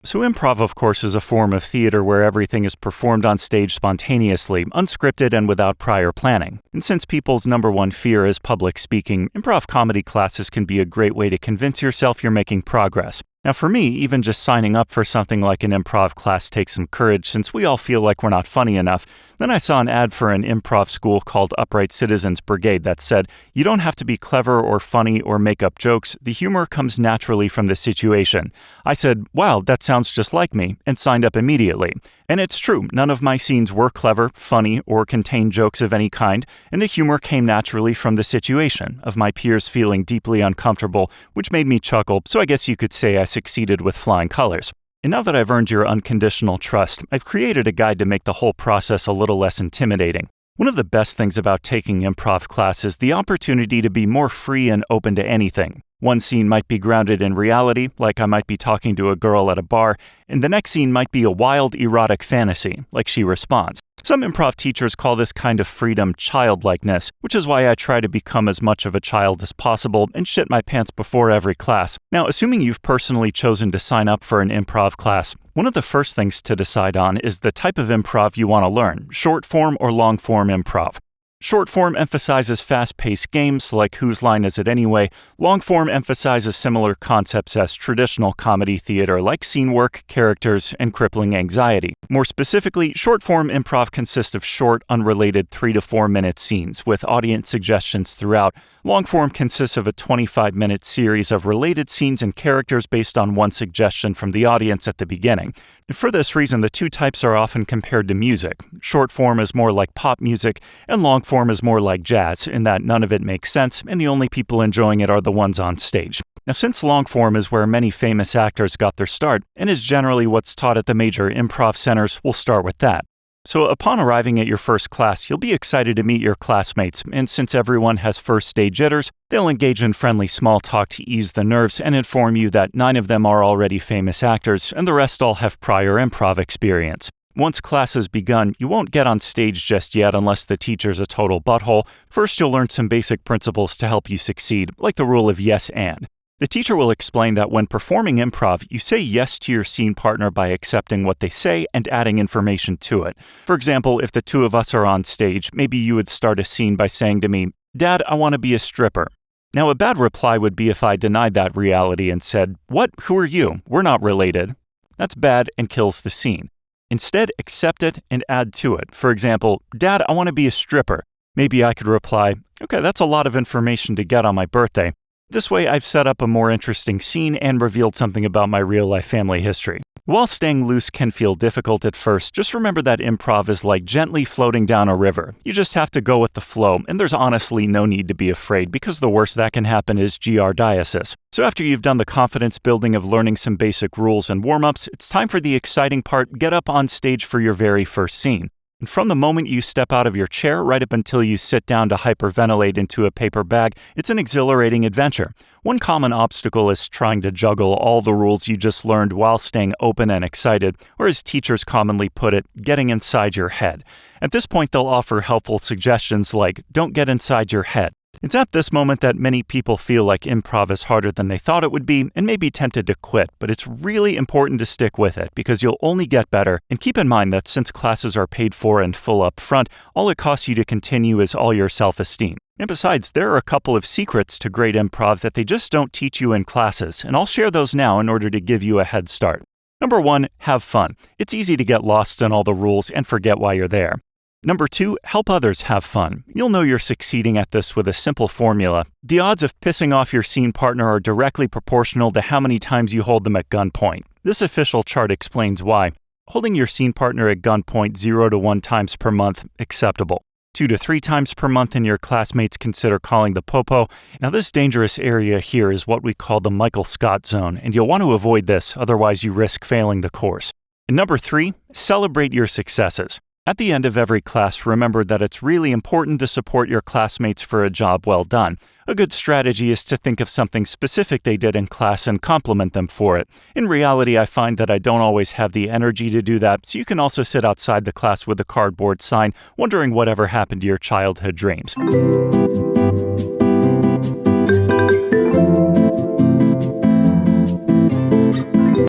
So improv, of course, is a form of theater where everything is performed on stage spontaneously, unscripted, and without prior planning. And since people's number one fear is public speaking, improv comedy classes can be a great way to convince yourself you're making progress. Now for me, even just signing up for something like an improv class takes some courage since we all feel like we're not funny enough. Then I saw an ad for an improv school called Upright Citizens Brigade that said, "You don't have to be clever or funny or make up jokes. The humor comes naturally from the situation." I said, "Wow, that sounds just like me," and signed up immediately. And it's true, none of my scenes were clever, funny, or contained jokes of any kind, and the humor came naturally from the situation, of my peers feeling deeply uncomfortable, which made me chuckle, so I guess you could say I succeeded with flying colors. And now that I've earned your unconditional trust, I've created a guide to make the whole process a little less intimidating. One of the best things about taking improv class is the opportunity to be more free and open to anything. One scene might be grounded in reality, like I might be talking to a girl at a bar, and the next scene might be a wild, erotic fantasy, like she responds. Some improv teachers call this kind of freedom childlikeness, which is why I try to become as much of a child as possible and shit my pants before every class. Now, assuming you've personally chosen to sign up for an improv class, one of the first things to decide on is the type of improv you want to learn, short form or long form improv. Short form emphasizes fast-paced games like Whose Line Is It Anyway? Long form emphasizes similar concepts as traditional comedy theater like scene work, characters, and crippling anxiety. More specifically, short form improv consists of short, unrelated 3 to 4 minute scenes with audience suggestions throughout. Long form consists of a 25-minute series of related scenes and characters based on one suggestion from the audience at the beginning. And for this reason, the two types are often compared to music. Short form is more like pop music, and long form is more like jazz, in that none of it makes sense, and the only people enjoying it are the ones on stage. Now, since long form is where many famous actors got their start, and is generally what's taught at the major improv centers, we'll start with that. So upon arriving at your first class, you'll be excited to meet your classmates, and since everyone has first day jitters, they'll engage in friendly small talk to ease the nerves and inform you that 9 of them are already famous actors, and the rest all have prior improv experience. Once class has begun, you won't get on stage just yet unless the teacher's a total butthole. First, you'll learn some basic principles to help you succeed, like the rule of yes and. The teacher will explain that when performing improv, you say yes to your scene partner by accepting what they say and adding information to it. For example, if the two of us are on stage, maybe you would start a scene by saying to me, "Dad, I want to be a stripper." Now, a bad reply would be if I denied that reality and said, "What? Who are you? We're not related." That's bad and kills the scene. Instead, accept it and add to it. For example, "Dad, I want to be a stripper." Maybe I could reply, "Okay, that's a lot of information to get on my birthday." This way, I've set up a more interesting scene and revealed something about my real-life family history. While staying loose can feel difficult at first, just remember that improv is like gently floating down a river. You just have to go with the flow, and there's honestly no need to be afraid because the worst that can happen is giardiasis. So after you've done the confidence building of learning some basic rules and warm-ups, it's time for the exciting part: get up on stage for your very first scene. And from the moment you step out of your chair right up until you sit down to hyperventilate into a paper bag, it's an exhilarating adventure. One common obstacle is trying to juggle all the rules you just learned while staying open and excited, or as teachers commonly put it, getting inside your head. At this point, they'll offer helpful suggestions like, "Don't get inside your head." It's at this moment that many people feel like improv is harder than they thought it would be and may be tempted to quit, but it's really important to stick with it because you'll only get better. And keep in mind that since classes are paid for and full up front, all it costs you to continue is all your self-esteem. And besides, there are a couple of secrets to great improv that they just don't teach you in classes, and I'll share those now in order to give you a head start. Number 1, have fun. It's easy to get lost in all the rules and forget why you're there. Number 2, help others have fun. You'll know you're succeeding at this with a simple formula. The odds of pissing off your scene partner are directly proportional to how many times you hold them at gunpoint. This official chart explains why. Holding your scene partner at gunpoint 0 to 1 times per month, acceptable. 2 to 3 times per month and your classmates consider calling the popo. Now this dangerous area here is what we call the Michael Scott zone, and you'll want to avoid this, otherwise you risk failing the course. And number 3, celebrate your successes. At the end of every class, remember that it's really important to support your classmates for a job well done. A good strategy is to think of something specific they did in class and compliment them for it. In reality, I find that I don't always have the energy to do that, so you can also sit outside the class with a cardboard sign, wondering whatever happened to your childhood dreams.